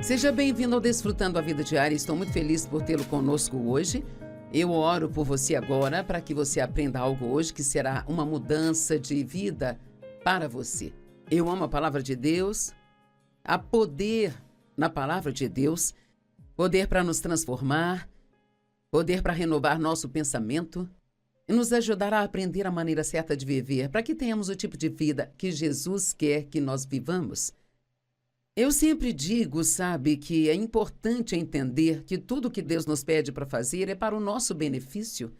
Seja bem-vindo ao Desfrutando a Vida Diária. Estou muito feliz por tê-lo conosco hoje. Eu oro por você agora para que você aprenda algo hoje que será uma mudança de vida para você. Eu amo a palavra de Deus. Há poder na palavra de Deus, poder para nos transformar, poder para renovar nosso pensamento e nos ajudar a aprender a maneira certa de viver, para que tenhamos o tipo de vida que Jesus quer que nós vivamos. Eu sempre digo, sabe, que é importante entender que tudo que Deus nos pede para fazer é para o nosso benefício.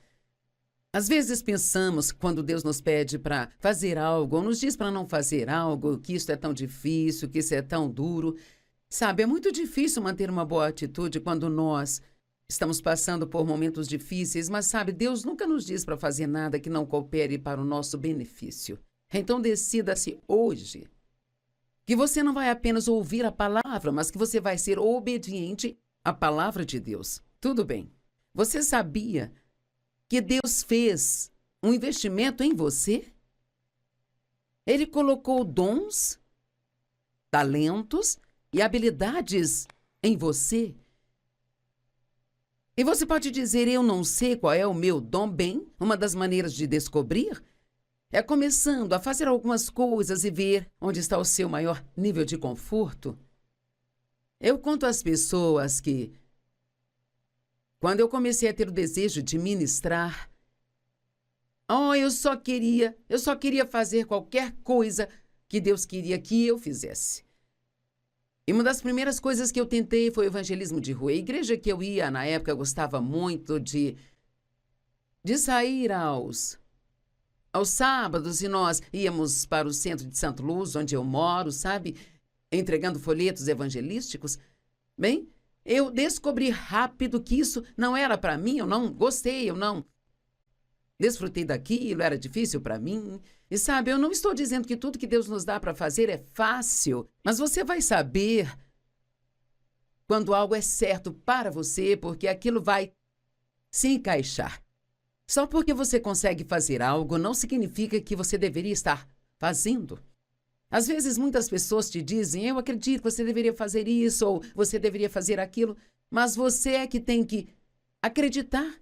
Às vezes pensamos, quando Deus nos pede para fazer algo, ou nos diz para não fazer algo, que isso é tão difícil, que isso é tão duro. Sabe, é muito difícil manter uma boa atitude quando nós estamos passando por momentos difíceis, mas sabe, Deus nunca nos diz para fazer nada que não coopere para o nosso benefício. Então decida-se hoje que você não vai apenas ouvir a palavra, mas que você vai ser obediente à palavra de Deus. Tudo bem. Você sabia que Deus fez um investimento em você? Ele colocou dons, talentos e habilidades em você. E você pode dizer, eu não sei qual é o meu dom. Bem, uma das maneiras de descobrir é começando a fazer algumas coisas e ver onde está o seu maior nível de conforto. Eu conto às pessoas que, quando eu comecei a ter o desejo de ministrar, eu só queria fazer qualquer coisa que Deus queria que eu fizesse. E uma das primeiras coisas que eu tentei foi o evangelismo de rua. A igreja que eu ia, na época, gostava muito de sair aos sábados, e nós íamos para o centro de Santo Luz, onde eu moro, sabe? Entregando folhetos evangelísticos. Bem, eu descobri rápido que isso não era para mim, eu não gostei, eu não desfrutei daquilo, era difícil para mim. E sabe, eu não estou dizendo que tudo que Deus nos dá para fazer é fácil, mas você vai saber quando algo é certo para você, porque aquilo vai se encaixar. Só porque você consegue fazer algo não significa que você deveria estar fazendo. Às vezes, muitas pessoas te dizem, eu acredito que você deveria fazer isso ou você deveria fazer aquilo, mas você é que tem que acreditar.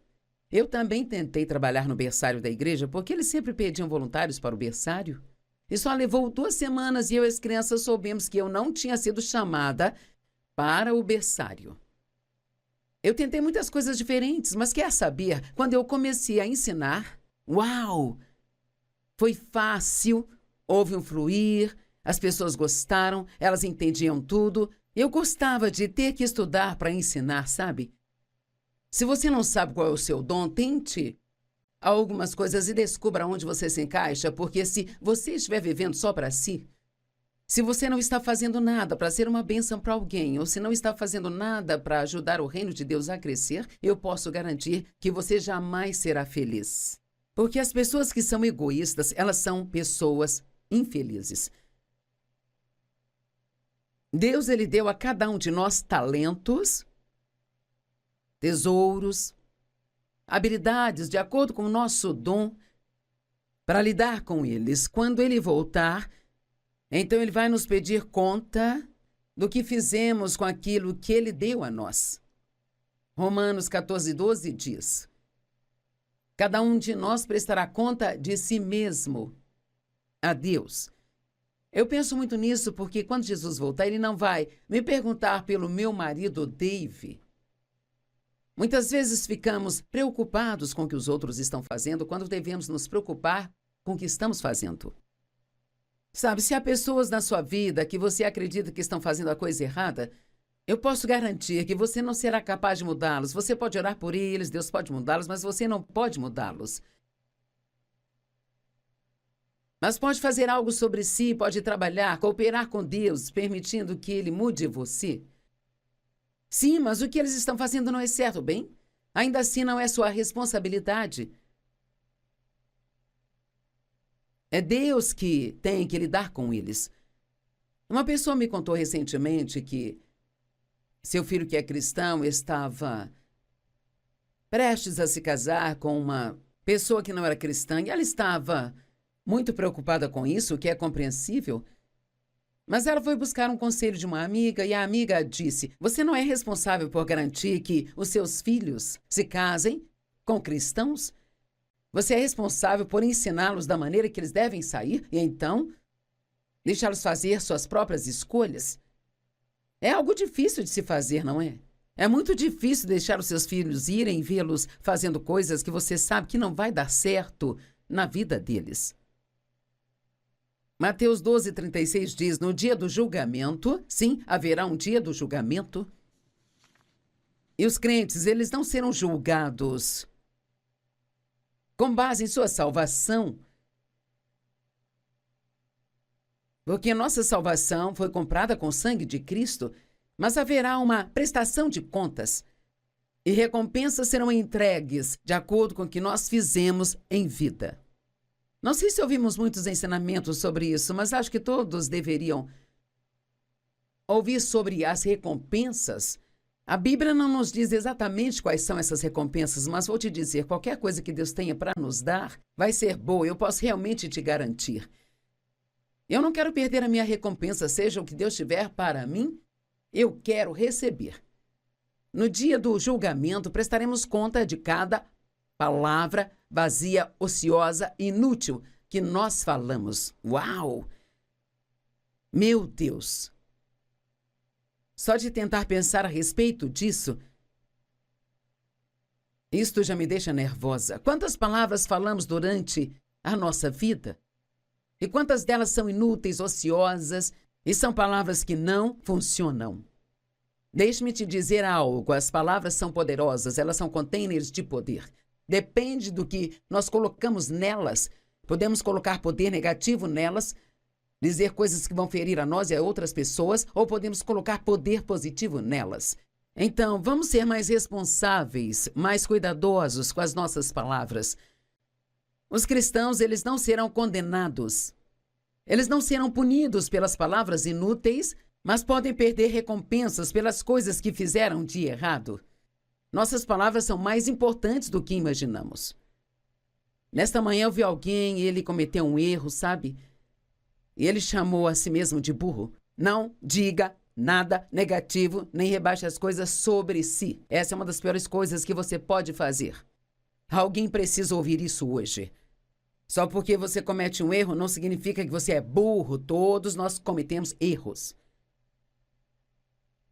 Eu também tentei trabalhar no berçário da igreja porque eles sempre pediam voluntários para o berçário. E só levou 2 semanas e eu e as crianças soubemos que eu não tinha sido chamada para o berçário. Eu tentei muitas coisas diferentes, mas quer saber? Quando eu comecei a ensinar, uau! Foi fácil, houve um fluir, as pessoas gostaram, elas entendiam tudo. Eu gostava de ter que estudar para ensinar, sabe? Se você não sabe qual é o seu dom, tente algumas coisas e descubra onde você se encaixa, porque se você estiver vivendo só para si, se você não está fazendo nada para ser uma bênção para alguém, ou se não está fazendo nada para ajudar o reino de Deus a crescer, eu posso garantir que você jamais será feliz. Porque as pessoas que são egoístas, elas são pessoas infelizes. Deus, ele deu a cada um de nós talentos, tesouros, habilidades de acordo com o nosso dom para lidar com eles. Quando ele voltar, então ele vai nos pedir conta do que fizemos com aquilo que ele deu a nós. Romanos 14:12 diz, cada um de nós prestará conta de si mesmo a Deus. Eu penso muito nisso porque quando Jesus voltar, ele não vai me perguntar pelo meu marido Dave. Muitas vezes ficamos preocupados com o que os outros estão fazendo quando devemos nos preocupar com o que estamos fazendo. Sabe, se há pessoas na sua vida que você acredita que estão fazendo a coisa errada, eu posso garantir que você não será capaz de mudá-los. Você pode orar por eles, Deus pode mudá-los, mas você não pode mudá-los. Mas pode fazer algo sobre si, pode trabalhar, cooperar com Deus, permitindo que Ele mude você. Sim, mas o que eles estão fazendo não é certo, bem? Ainda assim não é sua responsabilidade. É Deus que tem que lidar com eles. Uma pessoa me contou recentemente que seu filho, que é cristão, estava prestes a se casar com uma pessoa que não era cristã e ela estava muito preocupada com isso, o que é compreensível. Mas ela foi buscar um conselho de uma amiga e a amiga disse: você não é responsável por garantir que os seus filhos se casem com cristãos? Você é responsável por ensiná-los da maneira que eles devem sair e então deixá-los fazer suas próprias escolhas? É algo difícil de se fazer, não é? É muito difícil deixar os seus filhos irem vê-los fazendo coisas que você sabe que não vai dar certo na vida deles. Mateus 12:36 diz: no dia do julgamento, sim, haverá um dia do julgamento. E os crentes, eles não serão julgados com base em sua salvação, porque nossa salvação foi comprada com o sangue de Cristo, mas haverá uma prestação de contas e recompensas serão entregues de acordo com o que nós fizemos em vida. Não sei se ouvimos muitos ensinamentos sobre isso, mas acho que todos deveriam ouvir sobre as recompensas. A Bíblia não nos diz exatamente quais são essas recompensas, mas vou te dizer, qualquer coisa que Deus tenha para nos dar vai ser boa, eu posso realmente te garantir. Eu não quero perder a minha recompensa, seja o que Deus tiver para mim, eu quero receber. No dia do julgamento, prestaremos conta de cada palavra vazia, ociosa, inútil que nós falamos. Uau! Meu Deus! Só de tentar pensar a respeito disso, isto já me deixa nervosa. Quantas palavras falamos durante a nossa vida? E quantas delas são inúteis, ociosas, e são palavras que não funcionam? Deixe-me te dizer algo, as palavras são poderosas, elas são containers de poder. Depende do que nós colocamos nelas. Podemos colocar poder negativo nelas, dizer coisas que vão ferir a nós e a outras pessoas, ou podemos colocar poder positivo nelas. Então, vamos ser mais responsáveis, mais cuidadosos com as nossas palavras. Os cristãos, eles não serão condenados. Eles não serão punidos pelas palavras inúteis, mas podem perder recompensas pelas coisas que fizeram de errado. Nossas palavras são mais importantes do que imaginamos. Nesta manhã eu vi alguém e ele cometeu um erro, sabe? E ele chamou a si mesmo de burro. Não diga nada negativo, nem rebaixe as coisas sobre si. Essa é uma das piores coisas que você pode fazer. Alguém precisa ouvir isso hoje. Só porque você comete um erro não significa que você é burro. Todos nós cometemos erros.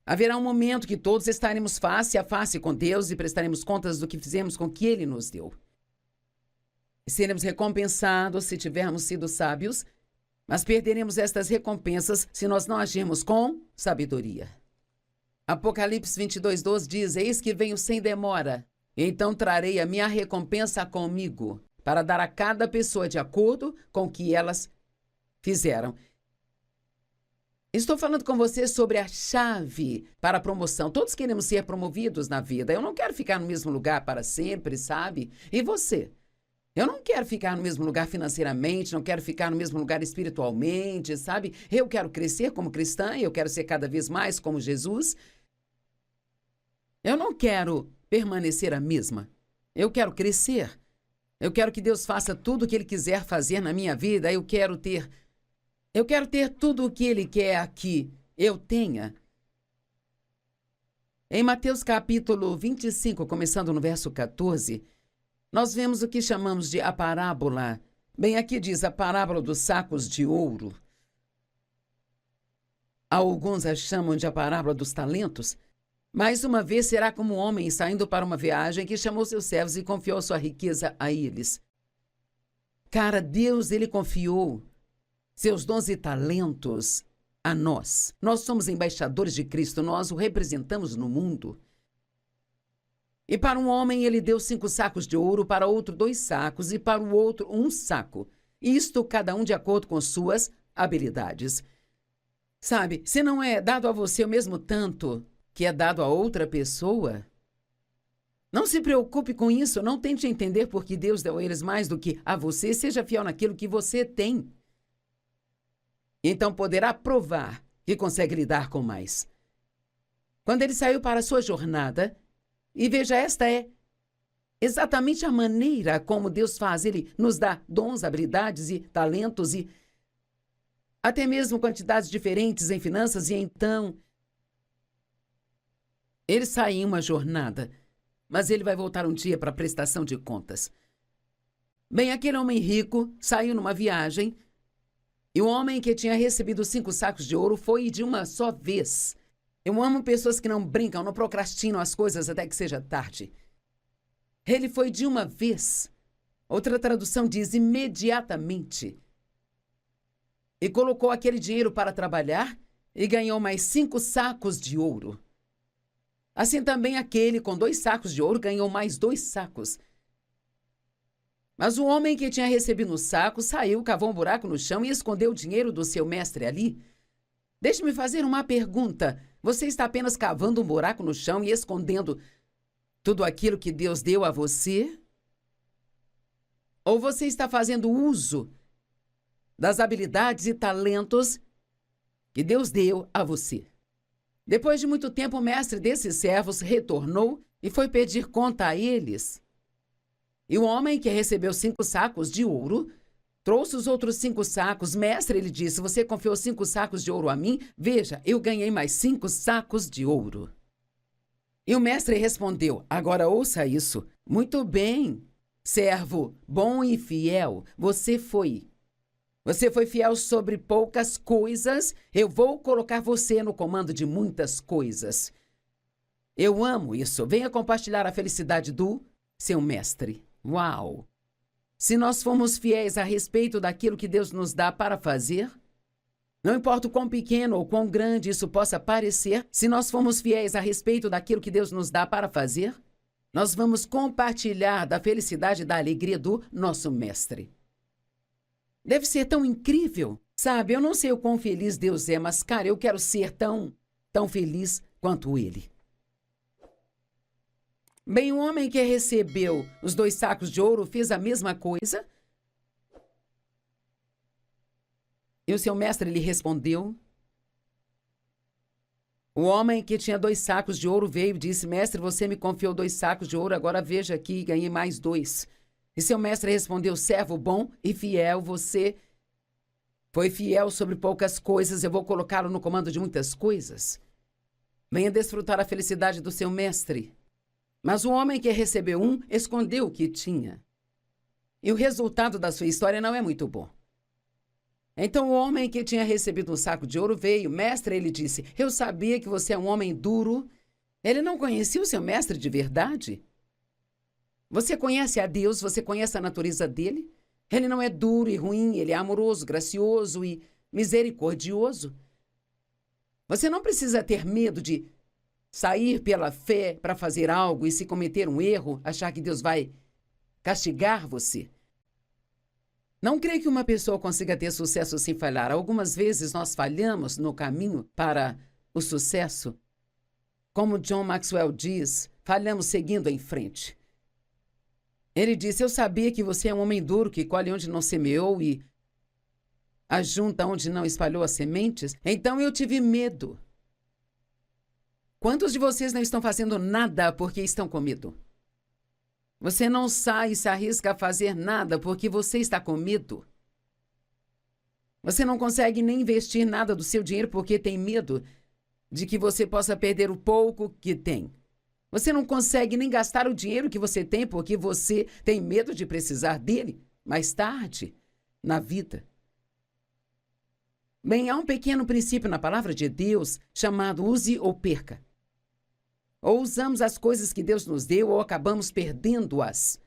Haverá um momento que todos estaremos face a face com Deus e prestaremos contas do que fizemos com o que Ele nos deu. E seremos recompensados se tivermos sido sábios, mas perderemos estas recompensas se nós não agirmos com sabedoria. Apocalipse 22:12 diz: eis que venho sem demora, então trarei a minha recompensa comigo, para dar a cada pessoa de acordo com o que elas fizeram. Estou falando com você sobre a chave para a promoção. Todos queremos ser promovidos na vida. Eu não quero ficar no mesmo lugar para sempre, sabe? E você? Eu não quero ficar no mesmo lugar financeiramente, não quero ficar no mesmo lugar espiritualmente, sabe? Eu quero crescer como cristã, eu quero ser cada vez mais como Jesus. Eu não quero permanecer a mesma. Eu quero crescer. Eu quero que Deus faça tudo o que Ele quiser fazer na minha vida. Eu quero ter tudo o que Ele quer que eu tenha. Em Mateus capítulo 25, começando no verso 14, nós vemos o que chamamos de a parábola. Bem, aqui diz a parábola dos sacos de ouro. Alguns a chamam de a parábola dos talentos. Mais uma vez será como um homem saindo para uma viagem que chamou seus servos e confiou sua riqueza a eles. Cara, Deus, Ele confiou seus dons e talentos a nós. Nós somos embaixadores de Cristo, nós o representamos no mundo. E para um homem ele deu 5 sacos de ouro, para outro 2 sacos e para o outro 1 saco. Isto cada um de acordo com suas habilidades. Sabe, se não é dado a você o mesmo tanto que é dado a outra pessoa, não se preocupe com isso, não tente entender por que Deus deu a eles mais do que a você, seja fiel naquilo que você tem. Então poderá provar que consegue lidar com mais. Quando ele saiu para a sua jornada, e veja, esta é exatamente a maneira como Deus faz. Ele nos dá dons, habilidades e talentos e até mesmo quantidades diferentes em finanças, e então ele sai em uma jornada, mas ele vai voltar um dia para a prestação de contas. Bem, aquele homem rico saiu numa viagem e o homem que tinha recebido 5 sacos de ouro foi de uma só vez. Eu amo pessoas que não brincam, não procrastinam as coisas até que seja tarde. Ele foi de uma vez. Outra tradução diz imediatamente. E colocou aquele dinheiro para trabalhar e ganhou mais 5 sacos de ouro. Assim também aquele com 2 sacos de ouro ganhou mais 2 sacos. Mas o homem que tinha recebido o saco saiu, cavou um buraco no chão e escondeu o dinheiro do seu mestre ali. Deixe-me fazer uma pergunta. Você está apenas cavando um buraco no chão e escondendo tudo aquilo que Deus deu a você? Ou você está fazendo uso das habilidades e talentos que Deus deu a você? Depois de muito tempo, o mestre desses servos retornou e foi pedir conta a eles. E o homem que recebeu 5 sacos de ouro trouxe os outros 5 sacos. Mestre, ele disse, você confiou 5 sacos de ouro a mim? Veja, eu ganhei mais 5 sacos de ouro. E o mestre respondeu, agora ouça isso. Muito bem, servo bom e fiel, você foi fiel sobre poucas coisas, eu vou colocar você no comando de muitas coisas. Eu amo isso. Venha compartilhar a felicidade do seu mestre. Uau! Se nós formos fiéis a respeito daquilo que Deus nos dá para fazer, não importa o quão pequeno ou quão grande isso possa parecer, se nós formos fiéis a respeito daquilo que Deus nos dá para fazer, nós vamos compartilhar da felicidade e da alegria do nosso mestre. Deve ser tão incrível. Sabe, eu não sei o quão feliz Deus é, mas, cara, eu quero ser tão feliz quanto ele. Bem, o homem que recebeu os 2 sacos de ouro fez a mesma coisa. E o seu mestre lhe respondeu. O homem que tinha 2 sacos de ouro veio e disse, mestre, você me confiou 2 sacos de ouro, agora veja aqui, ganhei mais 2. E seu mestre respondeu, servo bom e fiel, você foi fiel sobre poucas coisas, eu vou colocá-lo no comando de muitas coisas. Venha desfrutar a felicidade do seu mestre. Mas o homem que recebeu 1 escondeu o que tinha. E o resultado da sua história não é muito bom. Então o homem que tinha recebido um saco de ouro veio. Mestre, ele disse, eu sabia que você é um homem duro. Ele não conhecia o seu mestre de verdade? Você conhece a Deus, você conhece a natureza dele? Ele não é duro e ruim, ele é amoroso, gracioso e misericordioso. Você não precisa ter medo de sair pela fé para fazer algo e, se cometer um erro, achar que Deus vai castigar você. Não creio que uma pessoa consiga ter sucesso sem falhar. Algumas vezes nós falhamos no caminho para o sucesso. Como John Maxwell diz, falhamos seguindo em frente. Ele disse, eu sabia que você é um homem duro que colhe onde não semeou e ajunta onde não espalhou as sementes. Então eu tive medo. Quantos de vocês não estão fazendo nada porque estão com medo? Você não sai e se arrisca a fazer nada porque você está com medo. Você não consegue nem investir nada do seu dinheiro porque tem medo de que você possa perder o pouco que tem. Você não consegue nem gastar o dinheiro que você tem porque você tem medo de precisar dele mais tarde na vida. Bem, há um pequeno princípio na palavra de Deus chamado use ou perca. Ou usamos as coisas que Deus nos deu ou acabamos perdendo-as.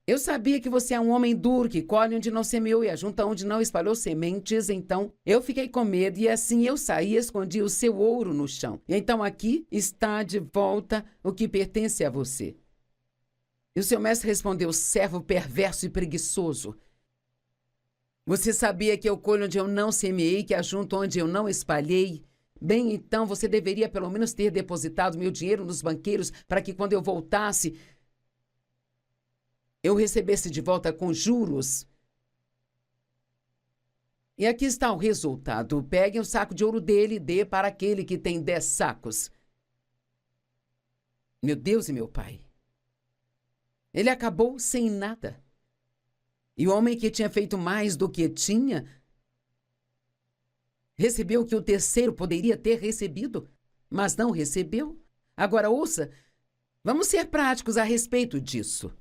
Eu sabia que você é um homem duro, que colhe onde não semeou e ajunta onde não espalhou sementes. Então, eu fiquei com medo e assim eu saí e escondi o seu ouro no chão. E então aqui está de volta o que pertence a você. E o seu mestre respondeu, servo perverso e preguiçoso. Você sabia que eu colho onde eu não semeei, que ajunto onde eu não espalhei? Bem, então você deveria pelo menos ter depositado meu dinheiro nos banqueiros para que quando eu voltasse, eu recebesse de volta com juros. E aqui está o resultado. Pegue o saco de ouro dele e dê para aquele que tem 10 sacos. Meu Deus e meu pai. Ele acabou sem nada. E o homem que tinha feito mais do que tinha recebeu o que o terceiro poderia ter recebido, mas não recebeu. Agora, ouça, vamos ser práticos a respeito disso.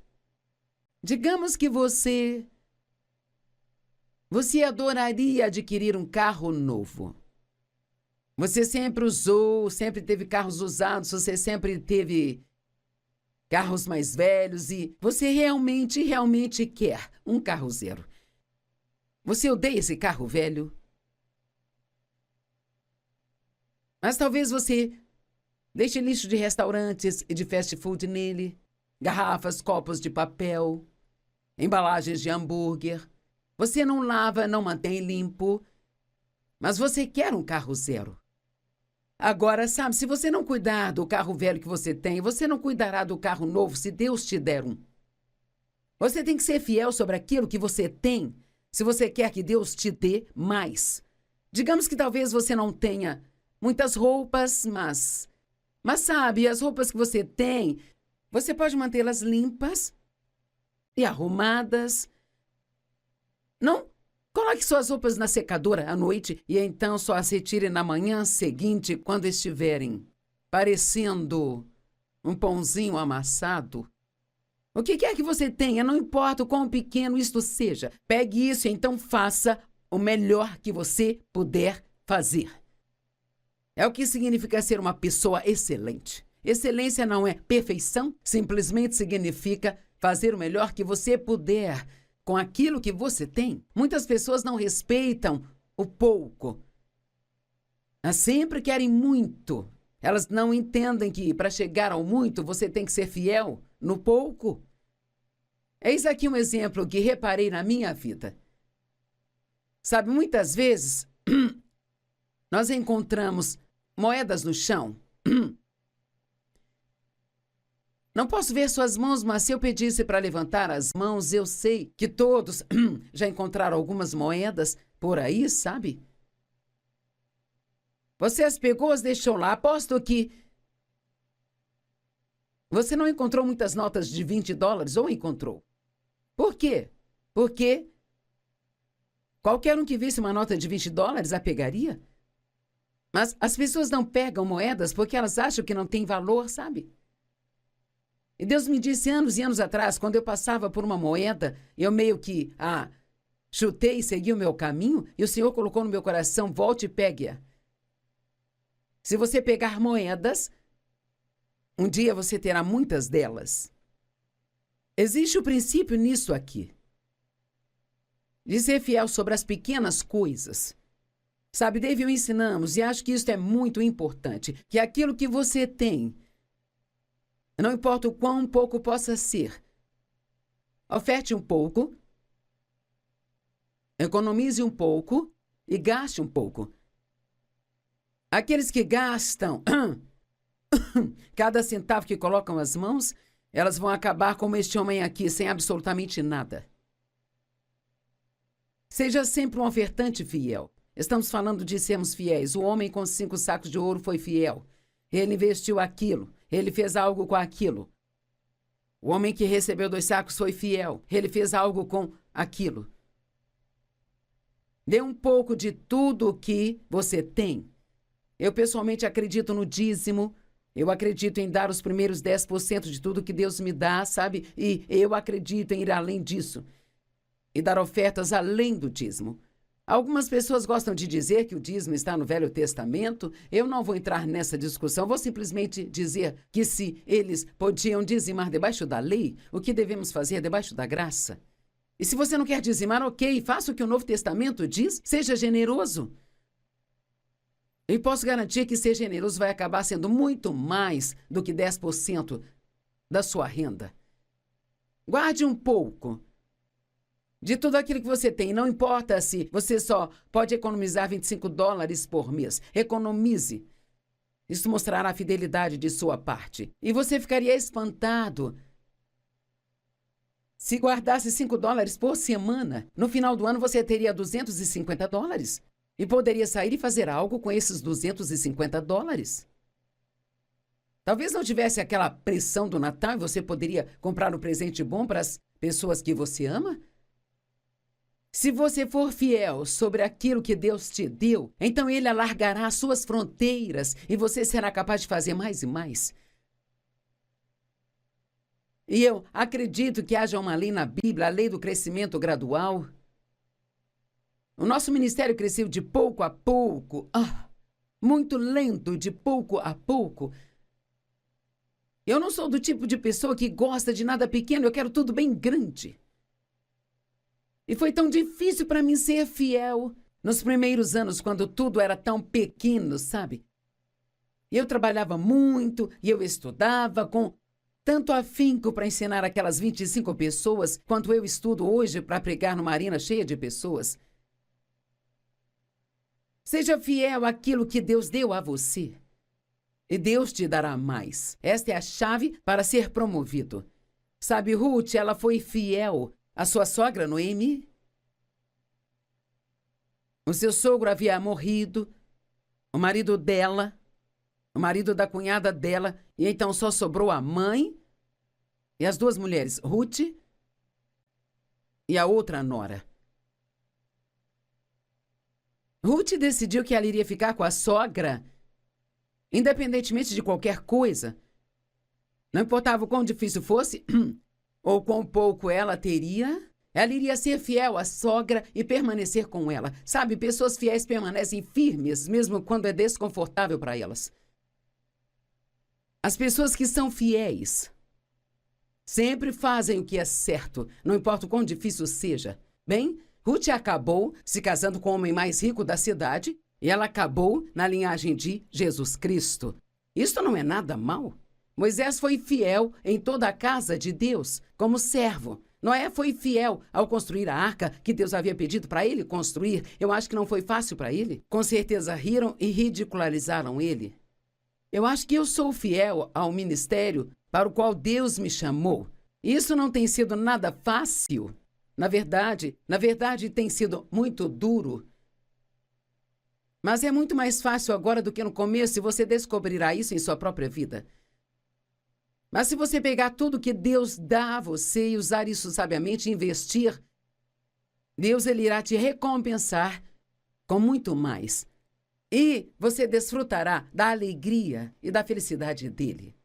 Digamos que você adoraria adquirir um carro novo. Você sempre usou, sempre teve carros usados, você sempre teve carros mais velhos e você realmente quer um carro zero. Você odeia esse carro velho? Mas talvez você deixe lixo de restaurantes e de fast food nele, garrafas, copos de papel, embalagens de hambúrguer. Você não lava, não mantém limpo, mas você quer um carro zero. Agora, sabe, se você não cuidar do carro velho que você tem, você não cuidará do carro novo se Deus te der um. Você tem que ser fiel sobre aquilo que você tem, se você quer que Deus te dê mais. Digamos que talvez você não tenha muitas roupas, mas sabe, as roupas que você tem, você pode mantê-las limpas e arrumadas. Não coloque suas roupas na secadora à noite e então só as retire na manhã seguinte, quando estiverem parecendo um pãozinho amassado. O que quer que você tenha, não importa o quão pequeno isto seja, pegue isso e então faça o melhor que você puder fazer. É o que significa ser uma pessoa excelente. Excelência não é perfeição, simplesmente significa fazer o melhor que você puder com aquilo que você tem. Muitas pessoas não respeitam o pouco. Elas sempre querem muito. Elas não entendem que para chegar ao muito você tem que ser fiel no pouco. Eis aqui um exemplo que reparei na minha vida. Sabe, muitas vezes nós encontramos moedas no chão. Não posso ver suas mãos, mas se eu pedisse para levantar as mãos, eu sei que todos já encontraram algumas moedas por aí, sabe? Você as pegou, as deixou lá. Aposto que você não encontrou muitas notas de $20, ou encontrou? Por quê? Porque qualquer um que visse uma nota de $20 a pegaria. Mas as pessoas não pegam moedas porque elas acham que não tem valor, sabe? E Deus me disse anos e anos atrás, quando eu passava por uma moeda, eu meio que chutei e segui o meu caminho, e o Senhor colocou no meu coração, volte e pegue-a. Se você pegar moedas, um dia você terá muitas delas. Existe o princípio nisso aqui, de ser fiel sobre as pequenas coisas. Sabe, Dave, eu ensinamos, e acho que isso é muito importante, que aquilo que você tem, não importa o quão pouco possa ser, oferte um pouco, economize um pouco e gaste um pouco. Aqueles que gastam cada centavo que colocam as mãos, elas vão acabar como este homem aqui, sem absolutamente nada. Seja sempre um ofertante fiel. Estamos falando de sermos fiéis. O homem com 5 sacos de ouro foi fiel. Ele investiu aquilo. Ele fez algo com aquilo. O homem que recebeu 2 sacos foi fiel. Ele fez algo com aquilo. Dê um pouco de tudo o que você tem. Eu pessoalmente acredito no dízimo. Eu acredito em dar os primeiros 10% de tudo que Deus me dá, sabe? E eu acredito em ir além disso. E dar ofertas além do dízimo. Algumas pessoas gostam de dizer que o dízimo está no Velho Testamento. Eu não vou entrar nessa discussão. Vou simplesmente dizer que se eles podiam dizimar debaixo da lei, o que devemos fazer debaixo da graça? E se você não quer dizimar, ok, faça o que o Novo Testamento diz, seja generoso. E posso garantir que ser generoso vai acabar sendo muito mais do que 10% da sua renda. Guarde um pouco de tudo aquilo que você tem. Não importa se você só pode economizar $25 por mês. Economize. Isso mostrará a fidelidade de sua parte. E você ficaria espantado se guardasse $5 por semana. No final do ano, você teria $250. E poderia sair e fazer algo com esses $250. Talvez não tivesse aquela pressão do Natal e você poderia comprar um presente bom para as pessoas que você ama. Se você for fiel sobre aquilo que Deus te deu, então Ele alargará as suas fronteiras e você será capaz de fazer mais e mais. E eu acredito que haja uma lei na Bíblia, a lei do crescimento gradual. O nosso ministério cresceu de pouco a pouco, muito lento, de pouco a pouco. Eu não sou do tipo de pessoa que gosta de nada pequeno, eu quero tudo bem grande. E foi tão difícil para mim ser fiel nos primeiros anos, quando tudo era tão pequeno, sabe? Eu trabalhava muito e eu estudava com tanto afinco para ensinar aquelas 25 pessoas, quanto eu estudo hoje para pregar numa arena cheia de pessoas. Seja fiel àquilo que Deus deu a você. E Deus te dará mais. Esta é a chave para ser promovido. Sabe, Ruth, ela foi fiel à sua sogra Noemi. O seu sogro havia morrido, o marido dela, o marido da cunhada dela, e então só sobrou a mãe e as duas mulheres, Ruth e a outra nora. Ruth decidiu que ela iria ficar com a sogra, independentemente de qualquer coisa. Não importava o quão difícil fosse, ou quão pouco ela teria, ela iria ser fiel à sogra e permanecer com ela. Sabe, pessoas fiéis permanecem firmes, mesmo quando é desconfortável para elas. As pessoas que são fiéis sempre fazem o que é certo, não importa o quão difícil seja. Bem, Ruth acabou se casando com o homem mais rico da cidade e ela acabou na linhagem de Jesus Cristo. Isso não é nada mal. Moisés foi fiel em toda a casa de Deus, como servo. Noé foi fiel ao construir a arca que Deus havia pedido para ele construir. Eu acho que não foi fácil para ele. Com certeza riram e ridicularizaram ele. Eu acho que eu sou fiel ao ministério para o qual Deus me chamou. Isso não tem sido nada fácil. Na verdade, tem sido muito duro. Mas é muito mais fácil agora do que no começo, e você descobrirá isso em sua própria vida. Mas se você pegar tudo que Deus dá a você e usar isso sabiamente, investir, Deus ele irá te recompensar com muito mais. E você desfrutará da alegria e da felicidade dele.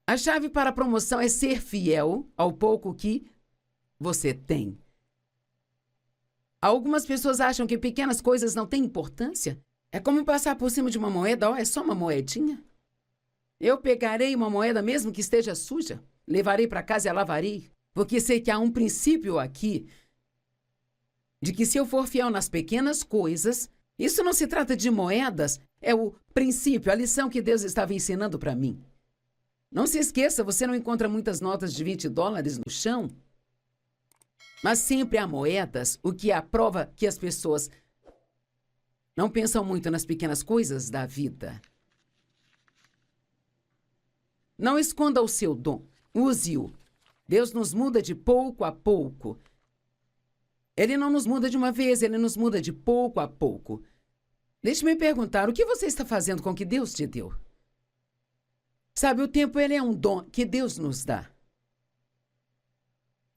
A chave para a promoção é ser fiel ao pouco que você tem. Algumas pessoas acham que pequenas coisas não têm importância. É como passar por cima de uma moeda, é só uma moedinha. Eu pegarei uma moeda mesmo que esteja suja, levarei para casa e a lavarei, porque sei que há um princípio aqui de que se eu for fiel nas pequenas coisas, isso não se trata de moedas, é o princípio, a lição que Deus estava ensinando para mim. Não se esqueça, você não encontra muitas notas de $20 no chão, mas sempre há moedas, o que é a prova que as pessoas não pensam muito nas pequenas coisas da vida. Não esconda o seu dom, use-o. Deus nos muda de pouco a pouco. Ele não nos muda de uma vez, ele nos muda de pouco a pouco. Deixe-me perguntar, o que você está fazendo com o que Deus te deu? Sabe, o tempo ele é um dom que Deus nos dá.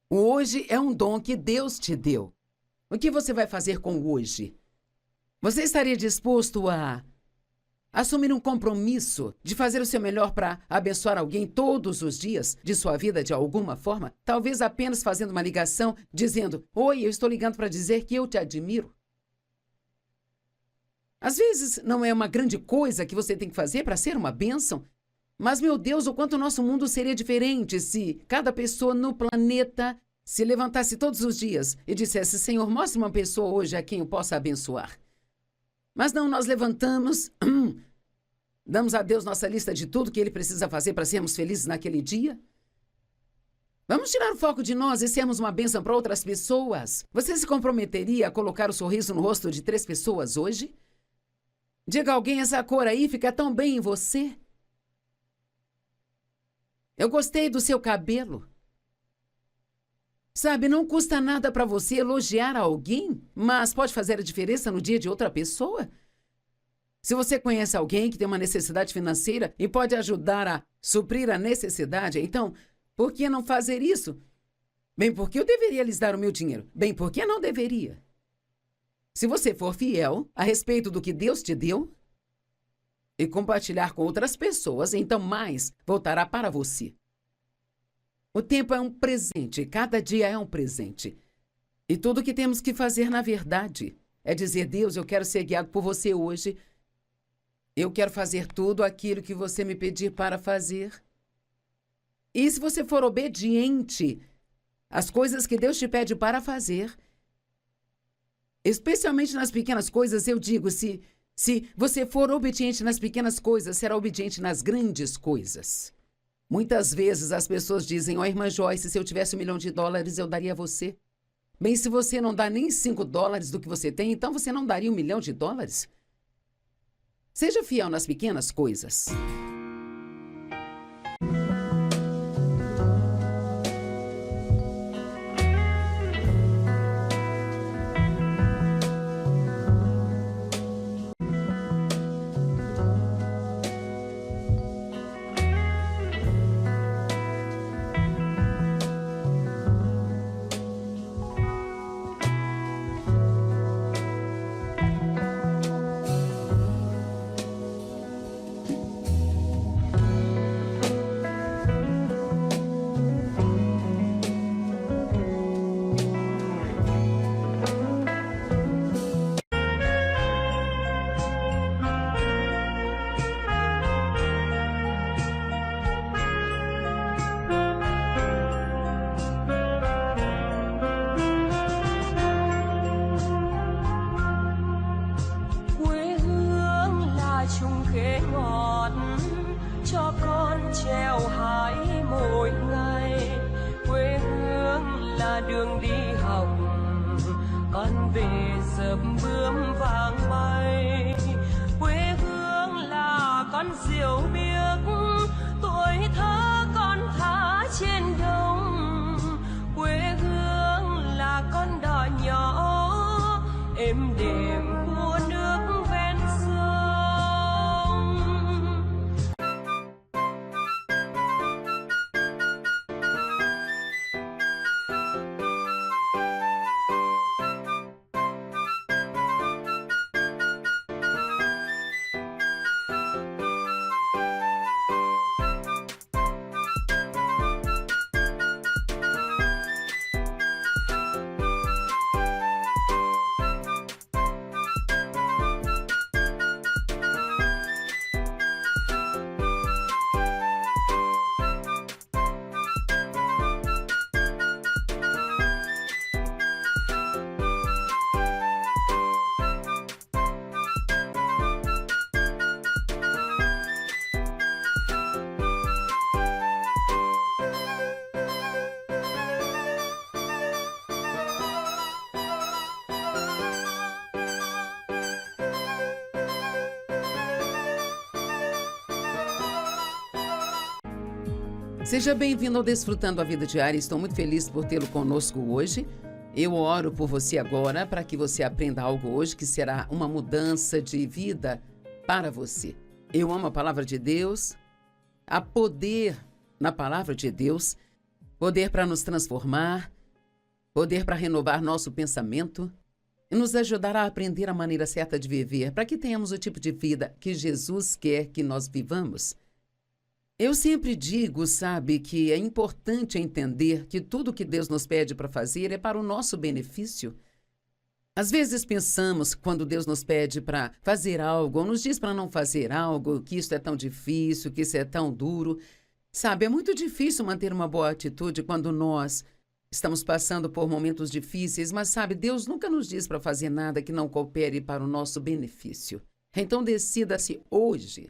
O hoje é um dom que Deus te deu. O que você vai fazer com o hoje? Você estaria disposto a assumir um compromisso de fazer o seu melhor para abençoar alguém todos os dias de sua vida de alguma forma? Talvez apenas fazendo uma ligação, dizendo, oi, eu estou ligando para dizer que eu te admiro. Às vezes não é uma grande coisa que você tem que fazer para ser uma bênção, mas, meu Deus, o quanto o nosso mundo seria diferente se cada pessoa no planeta se levantasse todos os dias e dissesse, Senhor, mostre uma pessoa hoje a quem eu possa abençoar. Mas não, nós levantamos, damos a Deus nossa lista de tudo que Ele precisa fazer para sermos felizes naquele dia. Vamos tirar o foco de nós e sermos uma bênção para outras pessoas. Você se comprometeria a colocar o sorriso no rosto de 3 pessoas hoje? Diga a alguém, essa cor aí fica tão bem em você. Eu gostei do seu cabelo. Sabe, não custa nada para você elogiar alguém, mas pode fazer a diferença no dia de outra pessoa. Se você conhece alguém que tem uma necessidade financeira e pode ajudar a suprir a necessidade, então, por que não fazer isso? Bem, por que eu deveria lhes dar o meu dinheiro? Bem, por que não deveria? Se você for fiel a respeito do que Deus te deu e compartilhar com outras pessoas, então mais voltará para você. O tempo é um presente, cada dia é um presente. E tudo o que temos que fazer, na verdade, é dizer: Deus, eu quero ser guiado por você hoje. Eu quero fazer tudo aquilo que você me pedir para fazer. E se você for obediente às coisas que Deus te pede para fazer, especialmente nas pequenas coisas, eu digo, se você for obediente nas pequenas coisas, será obediente nas grandes coisas. Muitas vezes as pessoas dizem: ó, irmã Joyce, se eu tivesse $1 milhão, eu daria a você. Bem, se você não dá nem $5 do que você tem, então você não daria $1 milhão? Seja fiel nas pequenas coisas. treo hái mỗi ngày. Quê hương là đường đi học, con về sớm bướm vàng bay. Quê hương là con diều biếc, tuổi thơ con thả trên đồng. Quê hương là con đò nhỏ êm đềm của nước ven sông. Seja bem-vindo ao Desfrutando a Vida Diária. Estou muito feliz por tê-lo conosco hoje. Eu oro por você agora para que você aprenda algo hoje que será uma mudança de vida para você. Eu amo a palavra de Deus. Há poder na palavra de Deus, poder para nos transformar, poder para renovar nosso pensamento e nos ajudar a aprender a maneira certa de viver, para que tenhamos o tipo de vida que Jesus quer que nós vivamos. Eu sempre digo, sabe, que é importante entender que tudo que Deus nos pede para fazer é para o nosso benefício. Às vezes pensamos, quando Deus nos pede para fazer algo, ou nos diz para não fazer algo, que isso é tão difícil, que isso é tão duro. Sabe, é muito difícil manter uma boa atitude quando nós estamos passando por momentos difíceis, mas sabe, Deus nunca nos diz para fazer nada que não coopere para o nosso benefício. Então decida-se hoje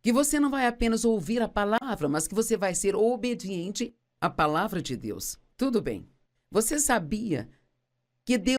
que você não vai apenas ouvir a palavra, mas que você vai ser obediente à palavra de Deus. Tudo bem. Você sabia que Deus